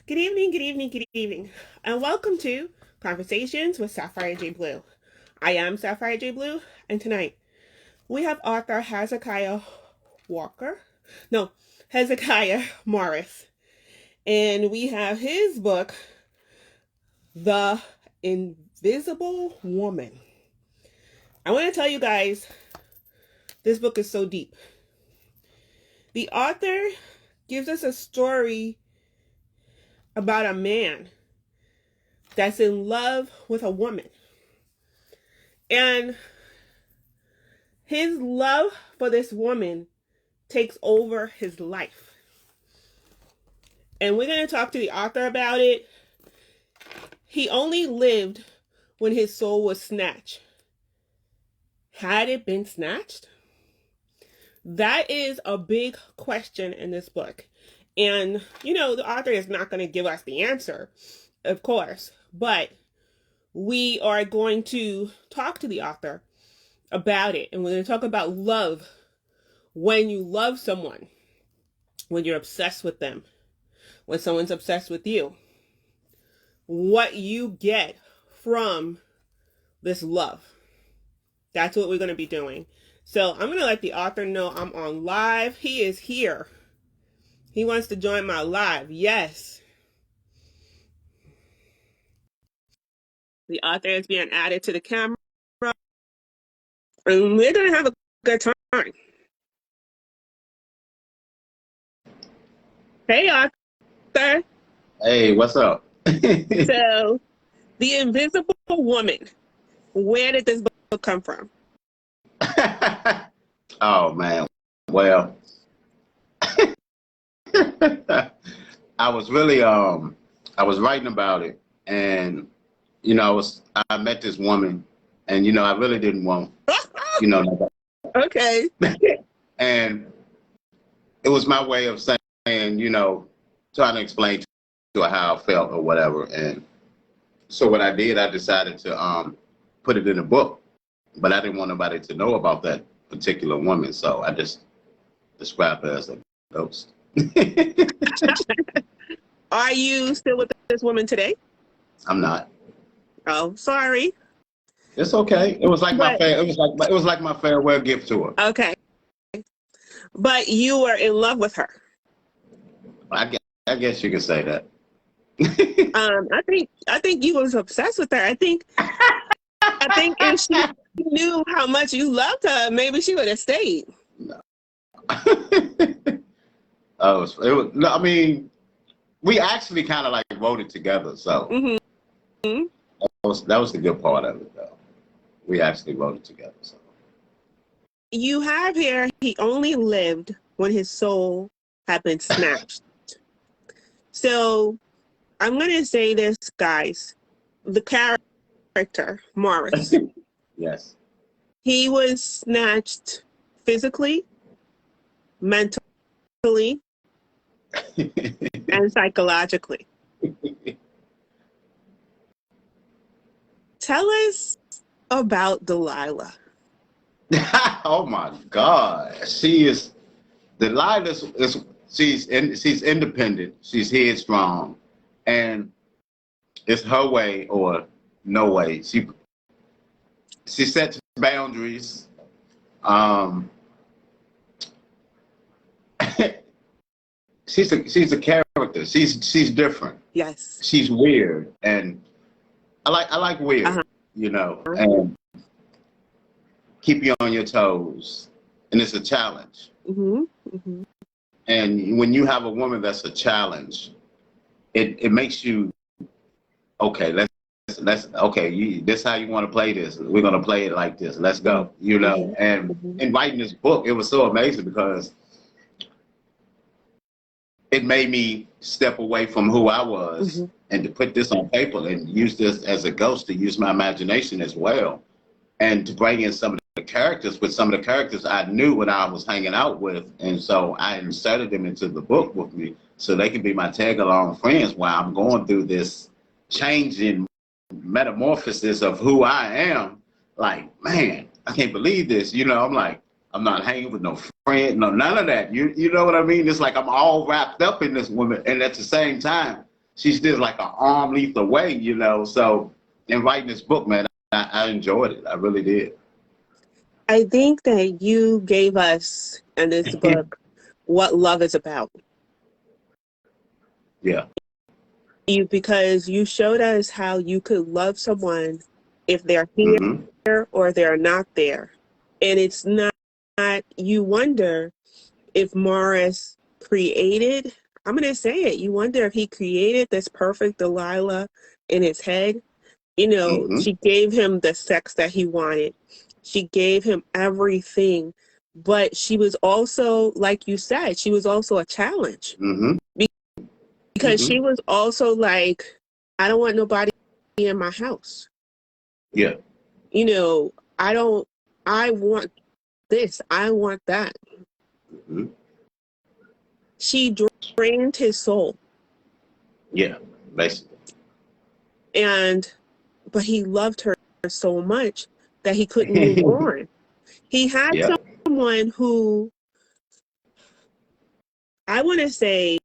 Good evening, good evening, and welcome to Conversations with Sapphire J. Blue. I am Sapphire J. Blue, and tonight we have author Hezekiah Walker. No, Hezekiah Morris. And we have his book, The Invisible Woman. I want to tell you guys, this book is so deep. The author gives us a story about a man that's in love with a woman. And his love for this woman takes over his life. And we're going to talk to the author about it. He only lived when his soul was snatched. Had it been snatched? That is a big question in this book. And, the author is not going to give us the answer, of course. But we are going to talk to the author about it. And we're going to talk about love. When you love someone, when you're obsessed with them, when someone's obsessed with you, what you get from this love. That's what we're going to be doing. So I'm going to let the author know I'm on live. He is here. He wants to join my live. Yes. The author is being added to the camera. And we're going to have a good time. Hey, author. Hey, what's up? So, The Invisible Woman. Where did this book come from? Oh man. Well, I was really I was writing about it, and I met this woman, and I really didn't want nobody. Okay. And it was my way of saying, trying to explain to her how I felt or whatever. And so what I did, I decided to put it in a book, but I didn't want nobody to know about that particular woman, so I just described her as a ghost. Are you still with this woman today? I'm not. Oh, sorry. It's okay. It was like it was like my farewell gift to her. Okay. But you were in love with her. I guess you could say that. I think you was obsessed with her. I think if she knew how much you loved her, maybe she would have stayed. No. No, I mean, we actually kind of like wrote it together, so that was the good part of it, though. We actually wrote it together. So you have here, he only lived when his soul had been snatched. So I'm going to say this, guys. The character, Morris. Yes. He was snatched physically, mentally, and psychologically. Tell us about Delilah. Oh my God. Delilah she's independent, she's headstrong, and it's her way or no way. She sets boundaries. She's a character. She's different. Yes. She's weird, and I like weird, and keep you on your toes, and it's a challenge. And when you have a woman that's a challenge, it makes you okay. Let's okay. This how you want to play this. We're gonna play it like this. Let's go. And in writing this book, it was so amazing because it made me step away from who I was and to put this on paper and use this as a ghost, to use my imagination as well, and to bring in some of the characters, with some of the characters I knew when I was hanging out with. And so I inserted them into the book with me so they can be my tag along friends while I'm going through this changing metamorphosis of who I am. Like, man, I can't believe this. I'm like, I'm not hanging with no friend, no, none of that. You know what I mean? It's like I'm all wrapped up in this woman. And at the same time, she's just like an arm length away, you know. So in writing this book, man, I enjoyed it. I really did. I think that you gave us in this book what love is about. Yeah. Because you showed us how you could love someone if they're here or they're not there. And it's not, you wonder if Morris created, I'm going to say it, you wonder if he created this perfect Delilah in his head. You know, she gave him the sex that he wanted. She gave him everything. But she was also, like you said, she was also a challenge. Because she was also like, I don't want nobody in my house. Yeah. You know, I want this, I want that. She drained his soul. Yeah, basically. But he loved her so much that he couldn't move on. He had someone who, I want to say,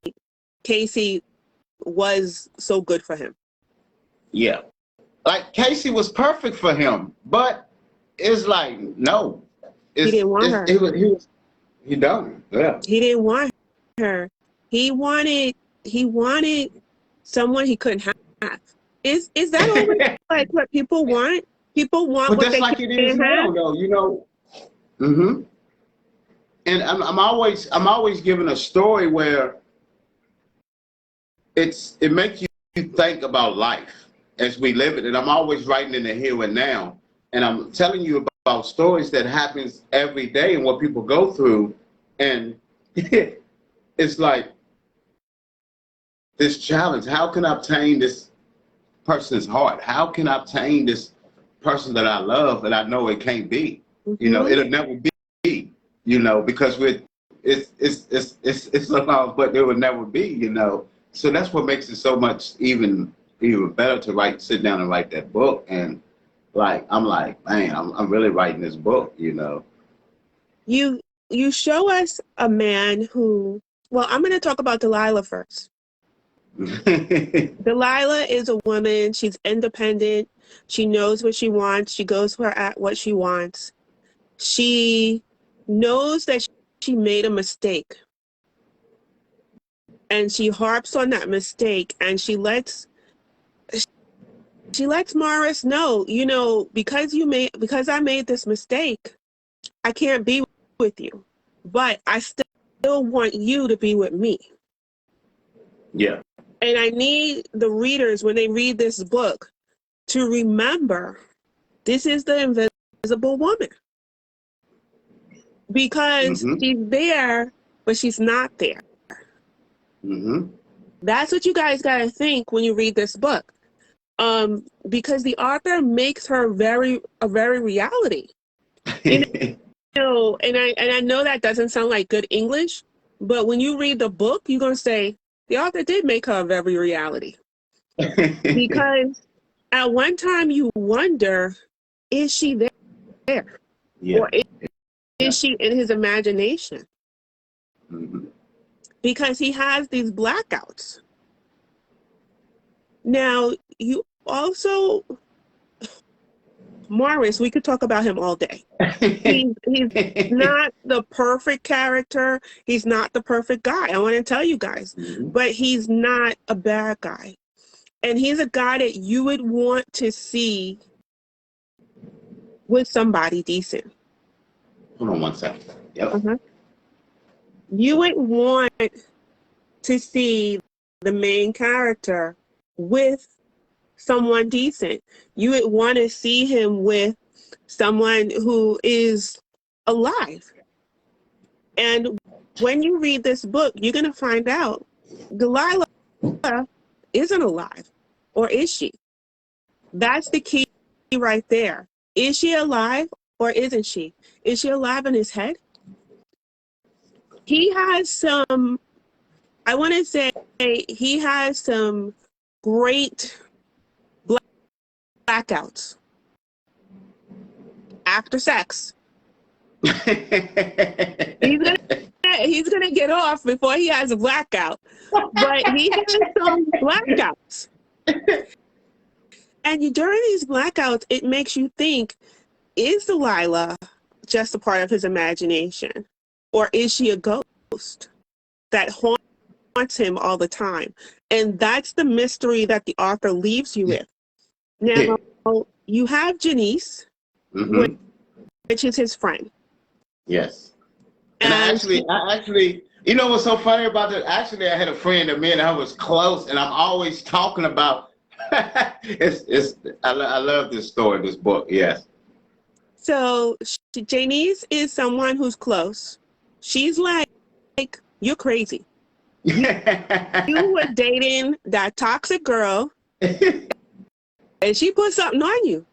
Casey was so good for him. Yeah. Like Casey was perfect for him, but it's like, no. He didn't want her. He don't. Yeah. He didn't want her. He wanted someone he couldn't have. Is that always like what people want? People want But what that's they like can't it is now, have. though, you know. And I'm always giving a story where it makes you think about life as we live it. And I'm always writing in the here and now. And I'm telling you about stories that happens every day and what people go through. And it's like this challenge. How can I obtain this person's heart? How can I obtain this person that I love and I know it can't be? You know, it'll never be, you know, because it's so long, but it will never be, you know. So that's what makes it so much even better to sit down and write that book. And like, I'm like, man, I'm really writing this book, you know. You show us a man who, well, I'm going to talk about Delilah first. Delilah is a woman. She's independent. She knows what she wants. She goes for what she wants. She knows that she made a mistake. And she harps on that mistake, and she lets Morris know, you know, because I made this mistake, I can't be with you. But I still want you to be with me. Yeah. And I need the readers, when they read this book, to remember this is the invisible woman. Because she's there, but she's not there. That's what you guys got to think when you read this book. Because the author makes her a very reality. You know, and I know that doesn't sound like good English, but when you read the book, you're going to say, the author did make her a very reality. Because at one time you wonder, is she there? Yeah. Or is she in his imagination? Because he has these blackouts. Now, you also, Morris, we could talk about him all day. He's not the perfect character. He's not the perfect guy. I want to tell you guys. But he's not a bad guy. And he's a guy that you would want to see with somebody decent. Hold on one second. Yep. You would want to see the main character with someone decent. You would want to see him with someone who is alive. And when you read this book, you're going to find out Delilah isn't alive. Or is she? That's the key right there. Is she alive or isn't she? Is she alive in his head? He has some, I want to say, he has some great blackouts after sex. He's going to he's gonna get off before he has a blackout. But he has some blackouts. And during these blackouts, it makes you think, is Delilah just a part of his imagination? Or is she a ghost that haunts him all the time? And that's the mystery that the author leaves you with. Now, you have Janice, which is his friend. Yes. And I actually, you know what's so funny about that? Actually, I had a friend that me and her was close, and I'm always talking about. I love this story, this book. Yes. So Janice is someone who's close. She's like you're crazy. You were dating that toxic girl, and she put something on you.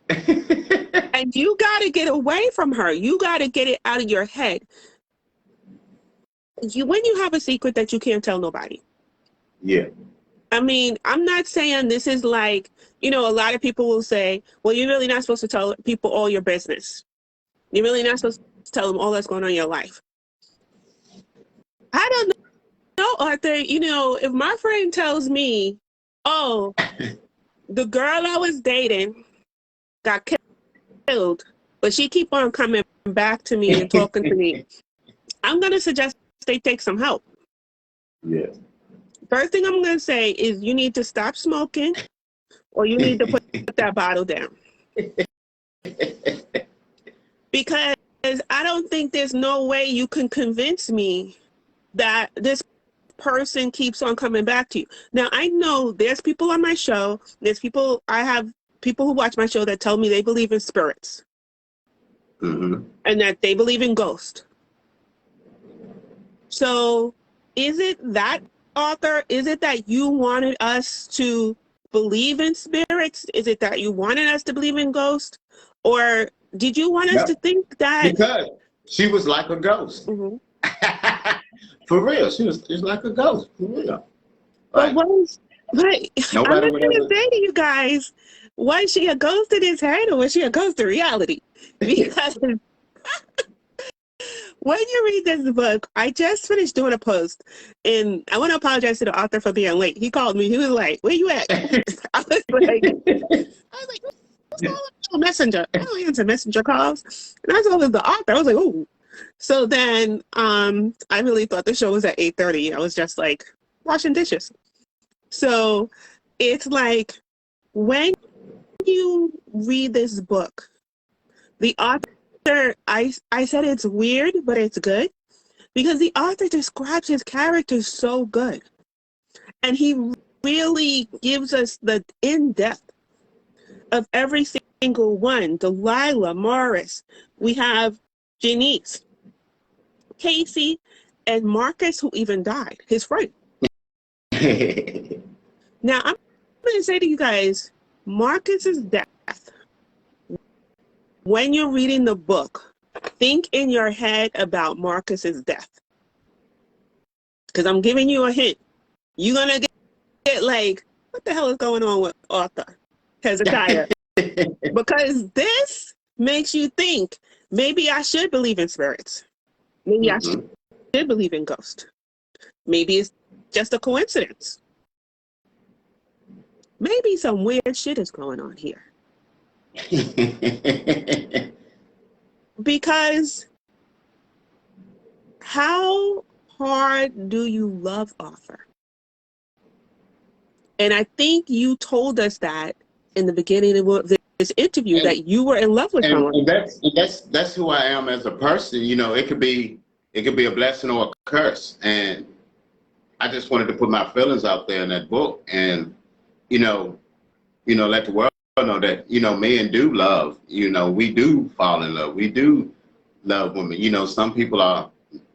And you got to get away from her. You got to get it out of your head. When you have a secret that you can't tell nobody. Yeah. I mean, I'm not saying this is like, a lot of people will say, well, you're really not supposed to tell people all your business. You're really not supposed to tell them all that's going on in your life. I don't know, Arthur. If my friend tells me, oh, the girl I was dating got killed, but she keep on coming back to me and talking to me, I'm going to suggest they take some help. Yeah. First thing I'm going to say is you need to stop smoking, or you need to put that bottle down. Because I don't think there's no way you can convince me that this person keeps on coming back to you. Now, I know there's people on my show, I have people who watch my show that tell me they believe in spirits. And that they believe in ghosts. So is it that, Arthur? Is it that you wanted us to believe in spirits? Is it that you wanted us to believe in ghosts? Or did you want us to think that? Because she was like a ghost. For real. She was like a ghost. For real. But I'm going to say to you guys, was she a ghost in his head, or was she a ghost in reality? Because when you read this book, I just finished doing a post, and I want to apologize to the author for being late. He called me. He was like, "Where you at?" I was like, "What's going on, Messenger?" I don't answer messenger calls, and I told him the author. I was like, "Oh." So then, I really thought the show was at 8:30. I was just like washing dishes. So it's like when you read this book, the author. I said it's weird, but it's good because the author describes his characters so good. And he really gives us the in-depth of every single one. Delilah, Morris, we have Janice, Casey, and Marcus, who even died, his friend. Now, I'm going to say to you guys, Marcus's death, when you're reading the book, think in your head about Marcus's death. Because I'm giving you a hint. You're going to get like, what the hell is going on with Arthur Hezekiah? Because this makes you think, maybe I should believe in spirits. Maybe I should believe in ghosts. Maybe it's just a coincidence. Maybe some weird shit is going on here. Because how hard do you love Arthur? And I think you told us that in the beginning of this interview, that you were in love with someone. And that's who I am as a person. It could be a blessing or a curse. And I just wanted to put my feelings out there in that book, and let the world know that men do love. We do fall in love. We do love women. Some people are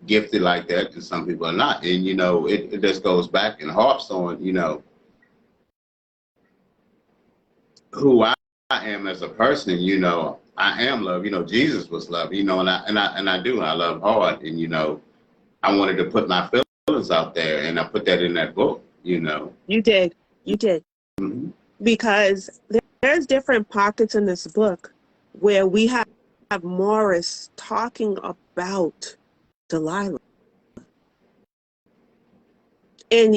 gifted like that, and some people are not. And it just goes back and harps on who I am as a person. I am love. Jesus was love. And I do. I love hard. And I wanted to put my feelings out there, and I put that in that book. You did. Because there's different pockets in this book where we have Morris talking about Delilah. And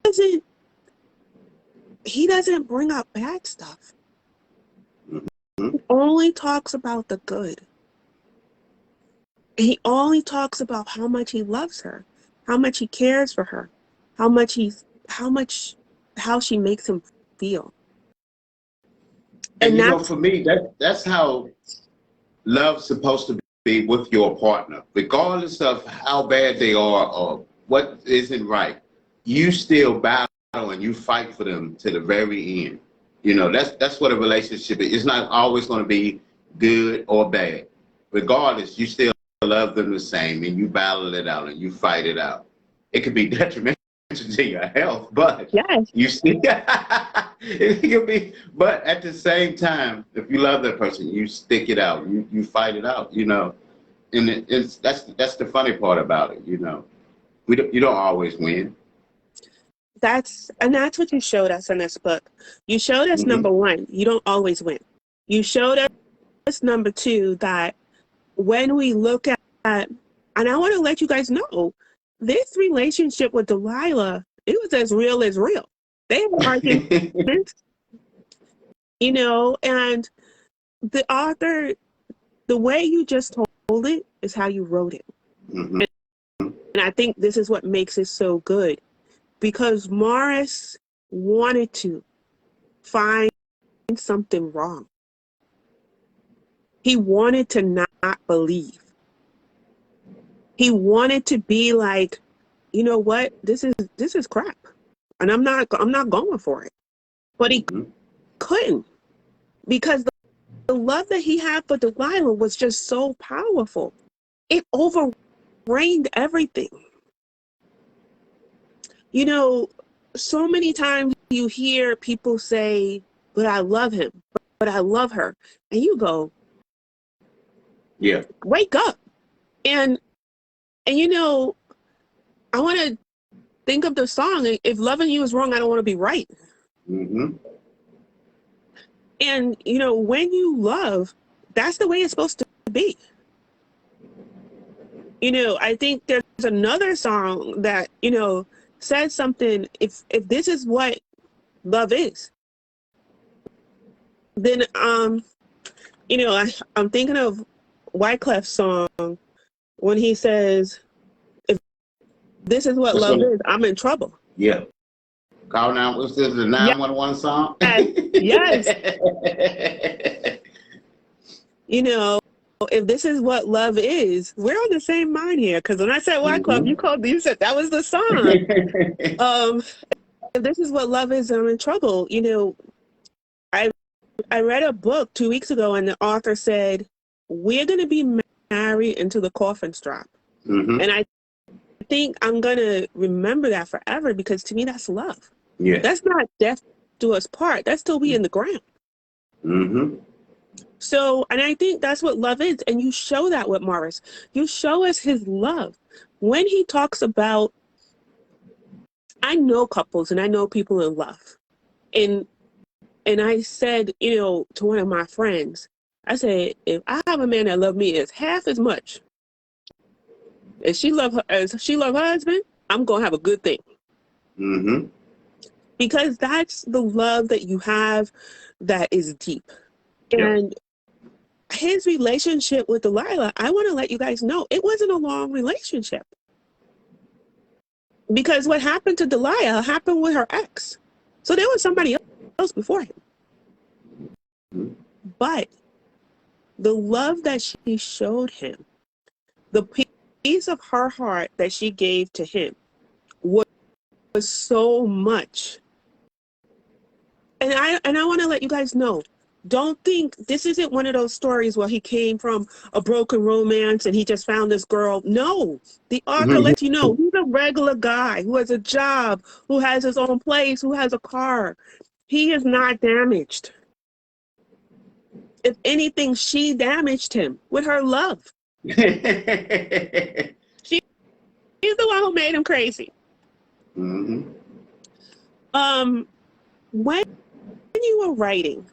doesn't he doesn't bring up bad stuff. Mhm. He only talks about the good. He only talks about how much he loves her, how much he cares for her, how much how she makes him feel. And And you know, that's for me, that's how love's supposed to be with your partner, regardless of how bad they are or what isn't right. You still battle and you fight for them to the very end. You know, that's what a relationship is. It's not always going to be good or bad. Regardless, you still love them the same, and you battle it out and you fight it out. It could be detrimental to your health, but yes, you still it can be. But at the same time, if you love that person, you stick it out. You fight it out. You know, and that's the funny part about it. You know, you don't always win. that's what you showed us in this book. You showed us Hmm. number one, you don't always win. You showed us number two that when we look at, and I want to let you guys know, this relationship with Delilah, it was as real as real. They had arguments, and the author, the way you just told it is how you wrote it. Hmm. And I think this is what makes it so good, because Morris wanted to find something wrong. He wanted to not believe. He wanted to be like, you know what, this is crap, and I'm not going for it. But he Hmm. couldn't, because the love that he had for Delilah was just so powerful. It overreigned everything. So many times you hear people say, but I love him, but I love her. And you go, Yeah. wake up. And I want to think of the song, if loving you is wrong, I don't want to be right. Hmm. And, when you love, that's the way it's supposed to be. I think there's another song that, says something, if this is what love is, then, I'm thinking of Wyclef's song when he says, if this is what What's love one? is, I'm in trouble. Yeah. Call now. What's this? The 911 song? Yes, yes. If this is what love is, we're on the same mind here. Because when I said Wyclef, Hmm. you said that was the song. Um, if this is what love is, I'm in trouble. I I read a book 2 weeks ago, and the author said, we're going to be married until the coffins drop. Hmm. And I think I'm going to remember that forever, because to me, that's love. Yeah. That's not death do us part. That's till we in the ground. Hmm. So, and I think that's what love is. And you show that with Morris. You show us his love. When he talks about, I know couples and I know people in love. And I said, to one of my friends, I said, if I have a man that love me as half as much as she love her husband, I'm gonna have a good thing. Hmm. Because that's the love that you have that is deep. Yep. And his relationship with Delilah, I want to let you guys know, it wasn't a long relationship. Because what happened to Delilah happened with her ex. So there was somebody else before him. But the love that she showed him, the piece of her heart that she gave to him was so much. And I want to let you guys know, don't think this isn't one of those stories where he came from a broken romance and he just found this girl. No, the author Hmm. lets you know he's a regular guy who has a job, who has his own place, who has a car. He is not damaged. If anything, she damaged him with her love. She's the one who made him crazy. Hmm. When you were writing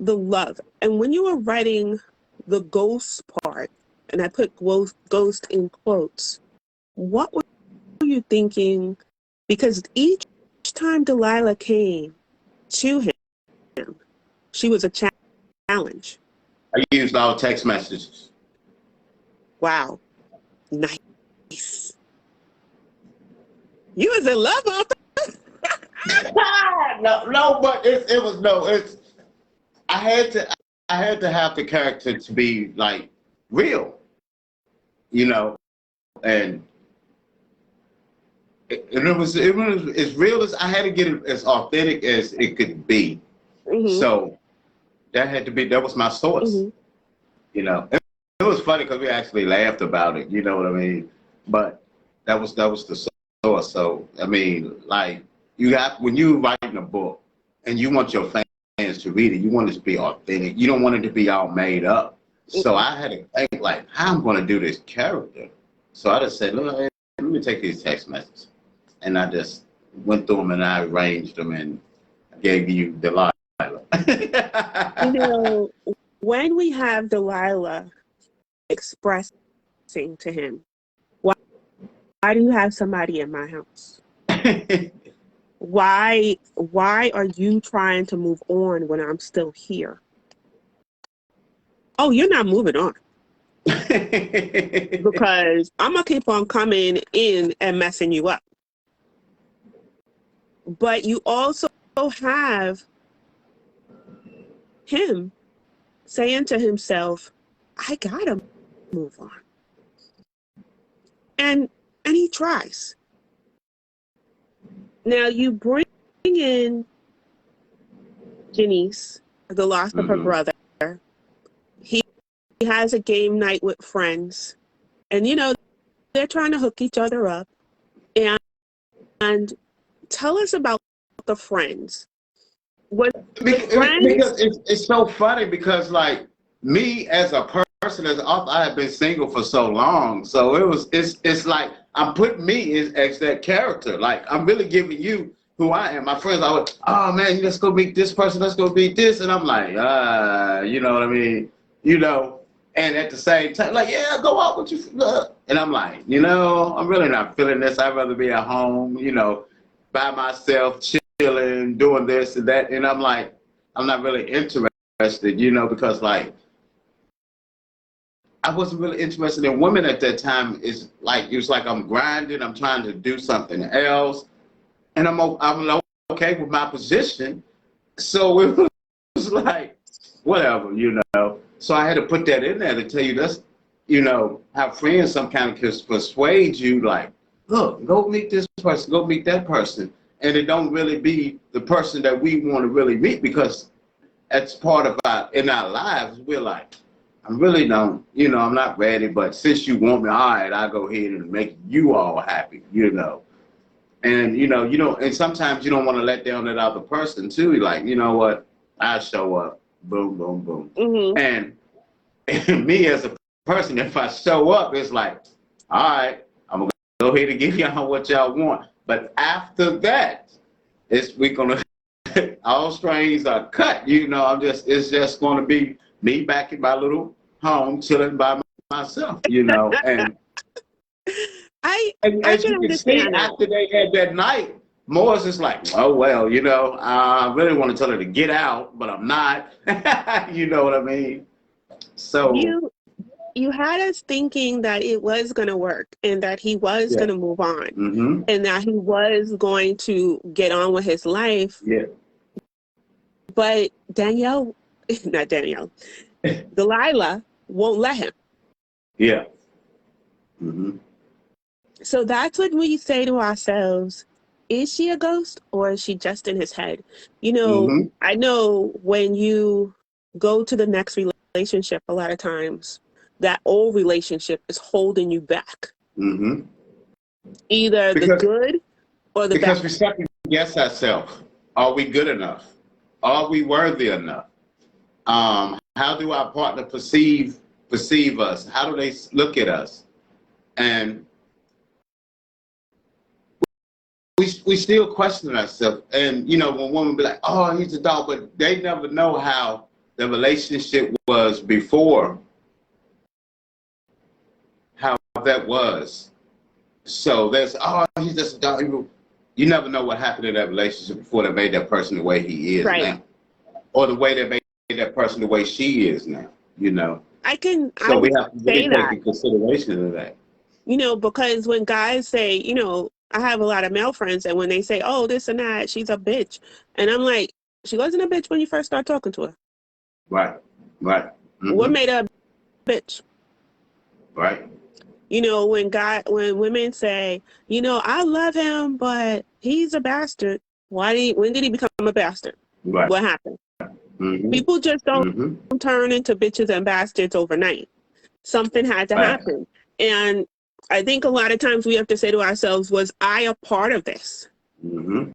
the love, and when you were writing the ghost part, and I put ghost in quotes, what were you thinking because each time Delilah came to him, she was a challenge. I used all text messages. Wow. Nice. You was in love, Arthur. No, but it was no. It's I had to have the character to be like real, you know, and it was as real as I had to get it as authentic as it could be. So that was my source, you know. It was funny because we actually laughed about it, you know what I mean? But that was the source. So I mean, like when you writing a book and you want your fans to read it, you want it to be authentic. You don't want it to be all made up. So I had to think like, how I'm going to do this character. So I just said, look, let me take these text messages, and I just went through them and I arranged them and gave you Delilah. You know, when we have Delilah expressing to him, why do you have somebody in my house? Why are you trying to move on when I'm still here? Oh, you're not moving on. Because I'm going to keep on coming in and messing you up. But you also have him saying to himself, I got to move on. And he tries. Now you bring in Janice, the loss of her brother. He has a game night with friends. And, you know, they're trying to hook each other up. And tell us about the friends. Because it's so funny because, like, me as a person, as an author, I have been single for so long. So it's like I'm putting me as that character. Like, I'm really giving you who I am. My friends are like, oh, man, let's go meet this person. Let's go meet this. And I'm like, you know what I mean? You know, and at the same time, like, yeah, go out with you. And I'm like, you know, I'm really not feeling this. I'd rather be at home, you know, by myself, chilling, doing this and that. And I'm like, I'm not really interested, you know, because, like, I wasn't really interested in women at that time. It was like I'm grinding, I'm trying to do something else, and I'm okay with my position. So it was like, whatever, you know. So I had to put that in there to tell you that's, you know, how friends some kind of can persuade you, like, look, go meet this person, go meet that person. And it don't really be the person that we want to really meet, because that's part of in our lives, we're like, I really don't, you know, I'm not ready, but since you want me, all right, I'll go ahead and make you all happy, you know. And, you know, and sometimes you don't want to let down that other person too. You're like, you know what, I show up, boom, boom, boom. And me as a person, if I show up, it's like, all right, I'm going to go ahead and give y'all what y'all want. But after that, we're going to, all strings are cut, you know, it's just going to be me back in my little home, chilling by myself, you know. And as you can see, after they had that night, Morris is like, oh, well, you know, I really want to tell her to get out, but I'm not. You know what I mean? So you had us thinking that it was going to work and that he was going to move on and that he was going to get on with his life. Yeah. But Delilah won't let him. Yeah. So that's when we say to ourselves, is she a ghost or is she just in his head? You know, I know when you go to the next relationship, a lot of times that old relationship is holding you back. Either the good or the bad. Because we second guess ourselves. Are we good enough? Are we worthy enough? How do our partner perceive us? How do they look at us? And we still question ourselves. And, you know, when women be like, oh, he's a dog, but they never know how the relationship was before, how that was. So there's, oh, he's just a dog. you never know what happened in that relationship before they made that person the way he is Right. now, or the way they made that person the way she is now. You know, I so we would have to say really take that, in consideration of that. because when guys say, I have a lot of male friends, and when they say, oh, this and that, she's a bitch. And I'm like, she wasn't a bitch when you first start talking to her. Right. Right. What Mm-hmm. made her a bitch? Right. When women say, I love him, but he's a bastard. When did he become a bastard? Right. What happened? Mm-hmm. People just don't Mm-hmm. turn into bitches and bastards overnight. Something had to Right. happen. And I think a lot of times we have to say to ourselves, was I a part of this? Mm-hmm.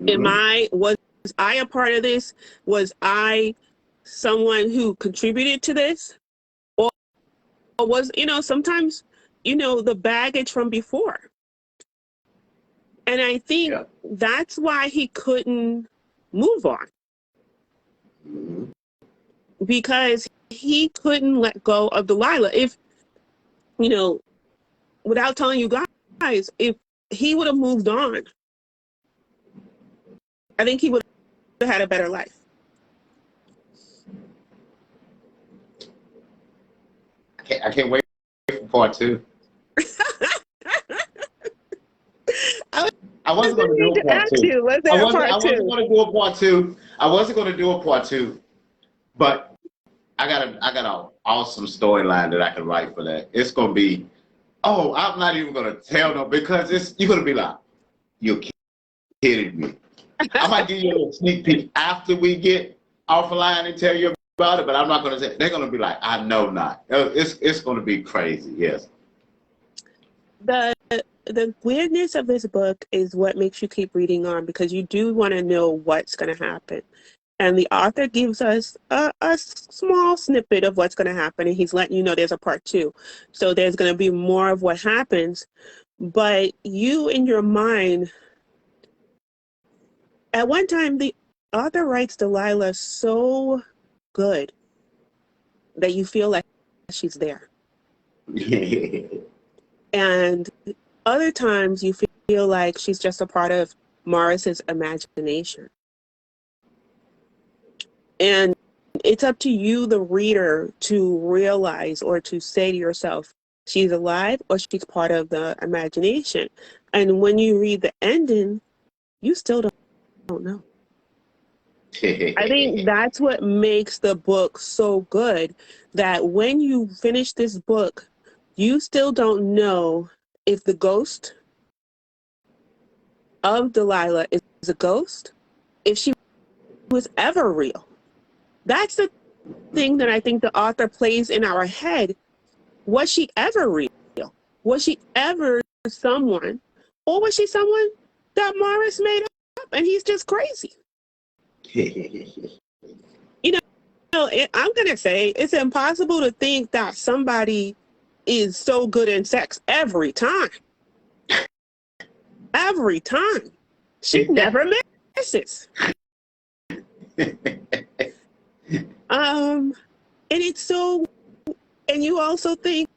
Mm-hmm. Was I a part of this? Was I someone who contributed to this? Or was, sometimes, the baggage from before. And I think Yeah. that's why he couldn't move on, Mm-hmm. because he couldn't let go of Delilah. If, without telling you guys, if he would have moved on, I think he would have had a better life. I can't wait for part two. I I wasn't going to do need a to part ask two. you, was I there a wasn't. I part wasn't two? going to do a part two. I wasn't going to do a part two, but I got an awesome storyline that I can write for that. It's going to be. Oh, I'm not even going to tell no, because you're going to be like, you're kidding me. I might give you a little sneak peek after we get off the line and tell you about it, but I'm not going to say. They're going to be like, I know not. It's going to be crazy. Yes. The weirdness of this book is what makes you keep reading on, because you do want to know what's going to happen. And the author gives us a small snippet of what's going to happen, and he's letting you know there's a part two. So there's going to be more of what happens. But you, in your mind, at one time, the author writes Delilah so good that you feel like she's there. And other times you feel like she's just a part of Morris's imagination. And it's up to you, the reader, to realize or to say to yourself, she's alive or she's part of the imagination. And when you read the ending, you still don't know. I think that's what makes the book so good, that when you finish this book, you still don't know if the ghost of Delilah is a ghost, if she was ever real. That's the thing that I think the author plays in our head. Was she ever real? Was she ever someone? Or was she someone that Morris made up and he's just crazy? I'm going to say it's impossible to think that somebody is so good in sex every time. Every time. She never misses. And it's so, and you also think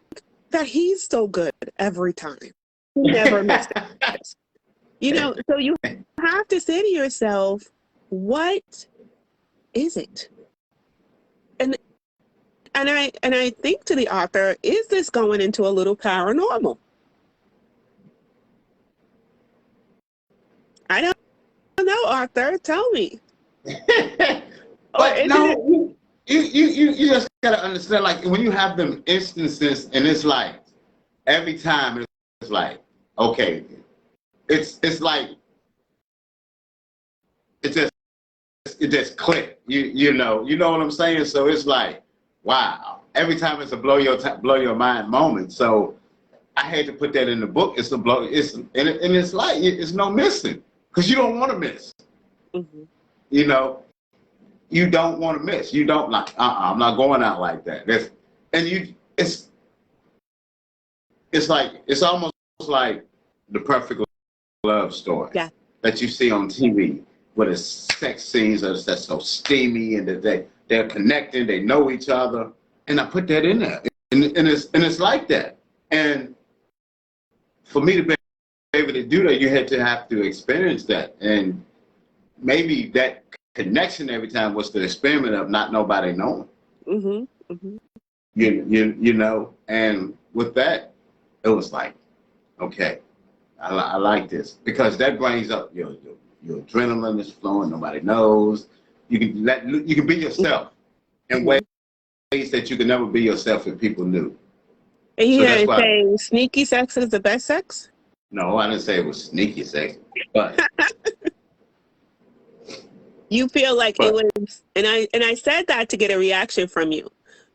that he's so good every time. He never misses. So you have to say to yourself, what is it? And I think to the author, is this going into a little paranormal? I don't know, Arthur. Tell me. Or But isn't it? no, you just gotta understand, like when you have them instances, and it's like every time it's like, okay, it's like it just click. You know what I'm saying? So it's like, wow. Every time it's a blow your mind moment. So I had to put that in the book. It's a blow. And it's like it's no missing, because you don't want to miss. Mm-hmm. You don't want to miss. You don't like. I'm not going out like that. It's almost like the perfect love story, Yeah. that you see on TV, where the sex scenes that's so steamy, and that they're connecting, they know each other, and I put that in there, and it's like that. And for me to be able to do that, you had to have to experience that. And maybe that connection every time was the experiment of not nobody knowing. Mm-hmm. Mm-hmm. You know, and with that, it was like, okay, I like this, because that brings up your adrenaline is flowing. Nobody knows. You can be yourself in ways that you could never be yourself if people knew. And you So that's hear it why. saying sneaky sex is the best sex? No, I didn't say it was sneaky sex, but You feel like it was, and I said that to get a reaction from you,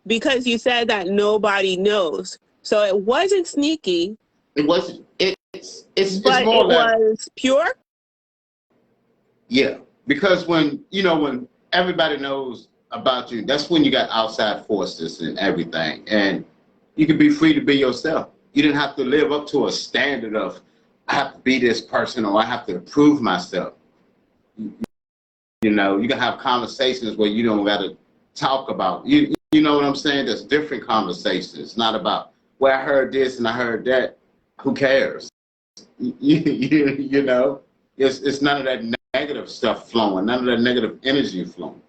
because you said that nobody knows. So it wasn't sneaky. it wasn't. It's But more it or less. was pure. Yeah, because when everybody knows about you, that's when you got outside forces and everything, and you can be free to be yourself. You didn't have to live up to a standard of I have to be this person or I have to prove myself. You know, you can have conversations where you don't got to talk about you. You know what I'm saying? There's different conversations. It's not about, well, I heard this and I heard that. Who cares? You know, it's none of that negative stuff flowing, none of that negative energy flowing.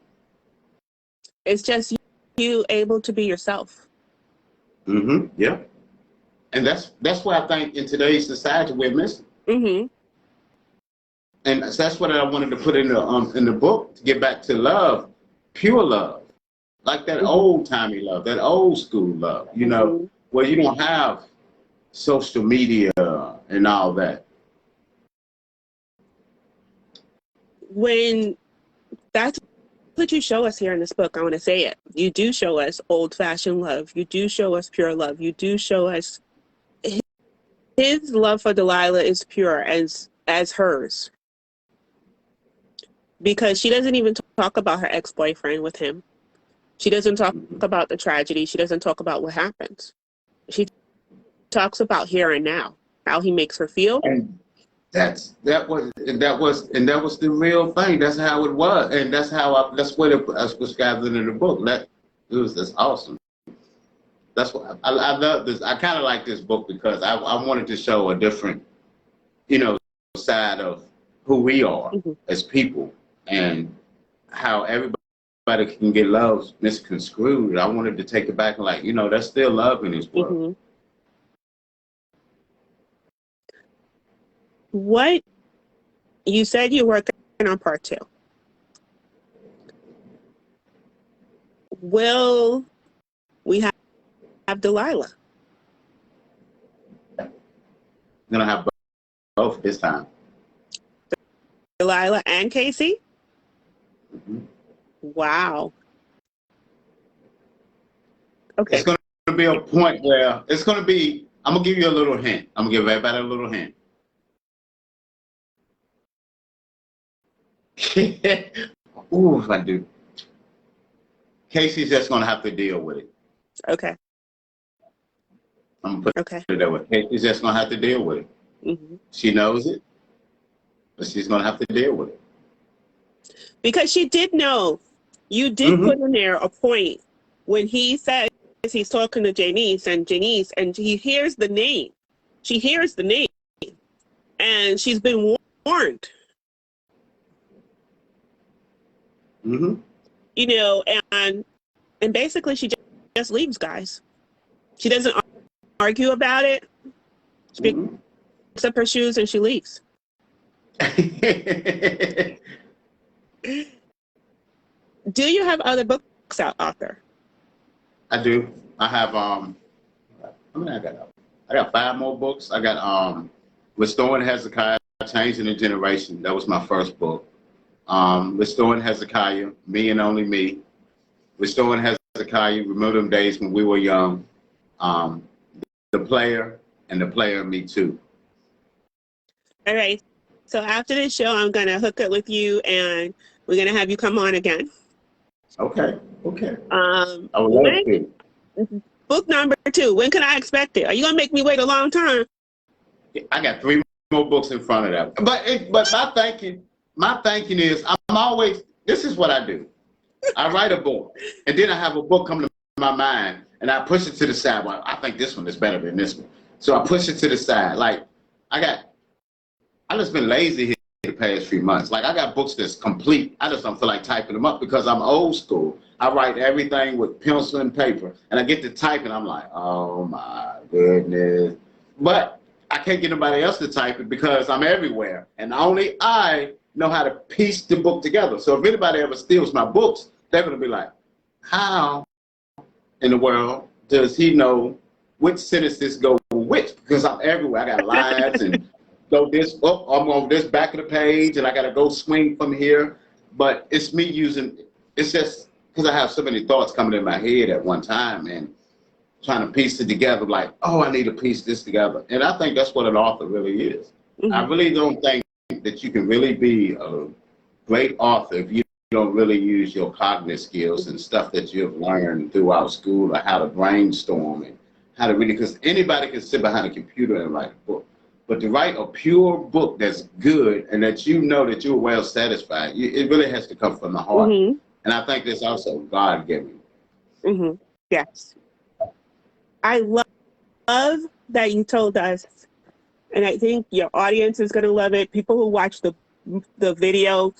It's just you able to be yourself. Mm-hmm. Yeah. And that's what I think in today's society we're missing. Mm-hmm. And that's what I wanted to put in the book, to get back to love, pure love, like that old timey love, that old school love. You know, where you don't have social media and all that. When that's what you show us here in this book, I want to say it. You do show us old-fashioned love. You do show us pure love. You do show us his love for Delilah is pure as hers. Because she doesn't even talk about her ex-boyfriend with him. She doesn't talk about the tragedy. She doesn't talk about what happens. She talks about here and now, how he makes her feel. And that was the real thing. That's how it was, and that's what it was gathered in the book. That's awesome. That's what I love this. I kind of like this book because I wanted to show a different, side of who we are as people, and how everybody can get love misconstrued. I wanted to take it back and there's still love in this world. What you said you're working on part 2. Will we have Delilah? I'm gonna have both this time. Delilah and Casey? Wow. Okay. It's going to be a point where it's going to be, I'm going to give you a little hint. I'm going to give everybody a little hint. Ooh, if I do. Casey's just going to have to deal with it. Okay. I'm going to put it that way. Casey's just going to have to deal with it. She knows it, but she's going to have to deal with it. Because she did know. You did put in there a point when he says he's talking to Janice, and he hears the name. She hears the name. And she's been warned. And basically she just leaves, guys. She doesn't argue about it. She picks up her shoes and she leaves. Do you have other books out, author? I do. I have I got 5 more books. I got Restoring Hezekiah, Changing a Generation. That was my first book. Restoring Hezekiah, Me and Only Me. Restoring Hezekiah, Remember Them Days When We Were Young. The Player, and The Player and Me Too. All right. So after this show, I'm going to hook up with you and we're going to have you come on again. Okay. I would love to. Book number 2. When can I expect it? Are you going to make me wait a long time? I got 3 more books in front of that. But my thinking is this is what I do. I write a book, and then I have a book come to my mind, and I push it to the side. Well, I think this one is better than this one. So I push it to the side. Like, I got I just been lazy here the past few months. Like I got books that's complete. I just don't feel like typing them up because I'm old school. I write everything with pencil and paper, and I get to type, and I'm like, oh my goodness. But I can't get nobody else to type it because I'm everywhere, and only I know how to piece the book together. So if anybody ever steals my books, they're gonna be like, how in the world does he know which sentences go with which? Because I'm everywhere. I got lines and go this, oh, I'm on this back of the page, and I got to go swing from here. But it's me using, it's just because I have so many thoughts coming in my head at one time and trying to piece it together like, oh, I need to piece this together. And I think that's what an author really is. Mm-hmm. I really don't think that you can really be a great author if you don't really use your cognitive skills and stuff that you've learned throughout school, or how to brainstorm and how to really, because anybody can sit behind a computer and write a book. But to write a pure book that's good and that you know that you're well satisfied, it really has to come from the heart. Mm-hmm. And I think that's also God-given. Mm-hmm. Yes. I love that you told us, and I think your audience is going to love it. People who watch the video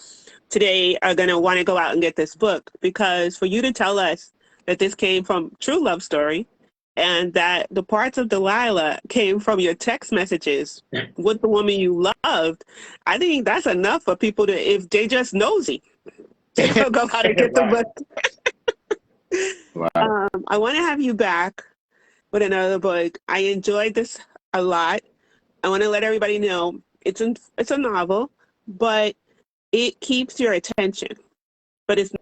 today are going to want to go out and get this book, because for you to tell us that this came from true love story and that the parts of Delilah came from your text messages with the woman you loved, I think that's enough for people to, if they just nosy, they'll go out and get the book. Right. I want to have you back with another book. I enjoyed this a lot. I want to let everybody know it's a novel, but it keeps your attention. But it's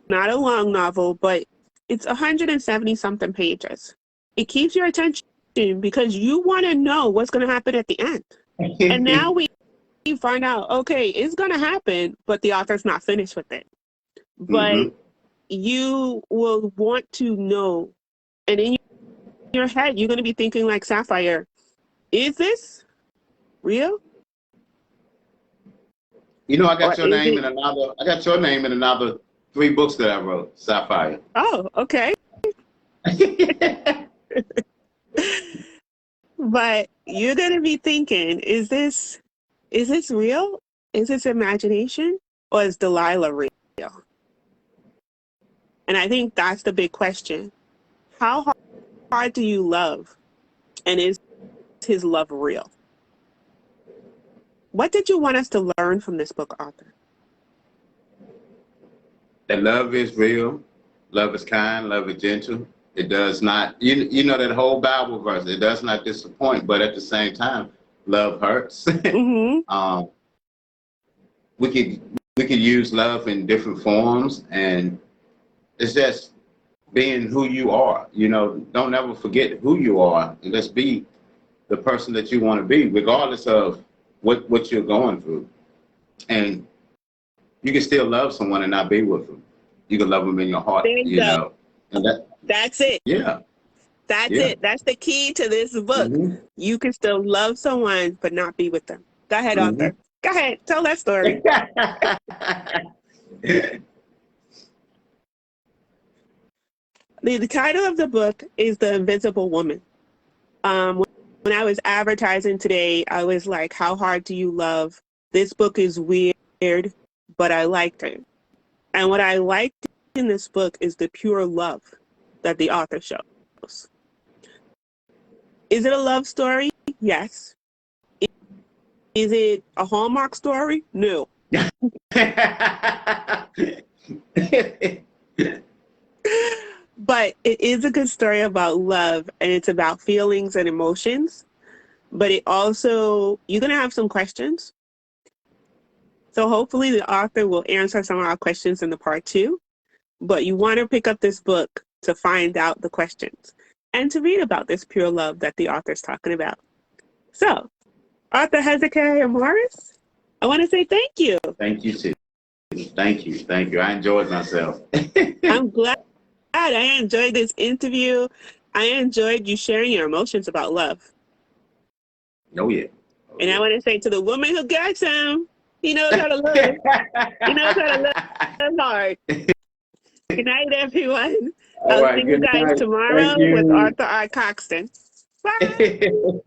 not a long novel, but it's 170 something pages. It keeps your attention because you want to know what's going to happen at the end. And now we find out, okay, it's going to happen, but the author's not finished with it. But you will want to know, and in your head, you're going to be thinking like Sapphire, is this real? You know, I got your name in another 3 books that I wrote, Sapphire. Oh, okay. But you're going to be thinking, is this real? Is this imagination? Or is Delilah real? And I think that's the big question. How hard do you love? And is his love real? What did you want us to learn from this book, Arthur? That love is real. Love is kind. Love is gentle. It does not, you know that whole Bible verse, it does not disappoint, but at the same time, love hurts. Mm-hmm. We could use love in different forms, and it's just being who you are. You know, don't ever forget who you are, and let's be the person that you want to be, regardless of what you're going through. And you can still love someone and not be with them. You can love them in your heart, you know. And that's it. Yeah. That's it. That's the key to this book. Mm-hmm. You can still love someone, but not be with them. Go ahead, Arthur. Go ahead. Tell that story. The title of the book is The Invisible Woman. When I was advertising today, I was like, how hard do you love? This book is weird, but I liked it. And what I liked in this book is the pure love that the author shows. Is it a love story? Yes. Is it a Hallmark story? No. But it is a good story about love, and it's about feelings and emotions. But it also, you're going to have some questions. So hopefully the author will answer some of our questions in the part 2. But you want to pick up this book to find out the questions and to read about this pure love that the author's talking about. So, Arthur Hezekiah Morris, I want to say thank you. Thank you, too. Thank you. Thank you. I enjoyed myself. I'm glad I enjoyed this interview. I enjoyed you sharing your emotions about love. Oh, yeah. And I want to say to the woman who gets him, he knows how to love. He knows how to love hard. Good night, everyone. I'll see you guys tomorrow with Arthur R. Coxton. Bye.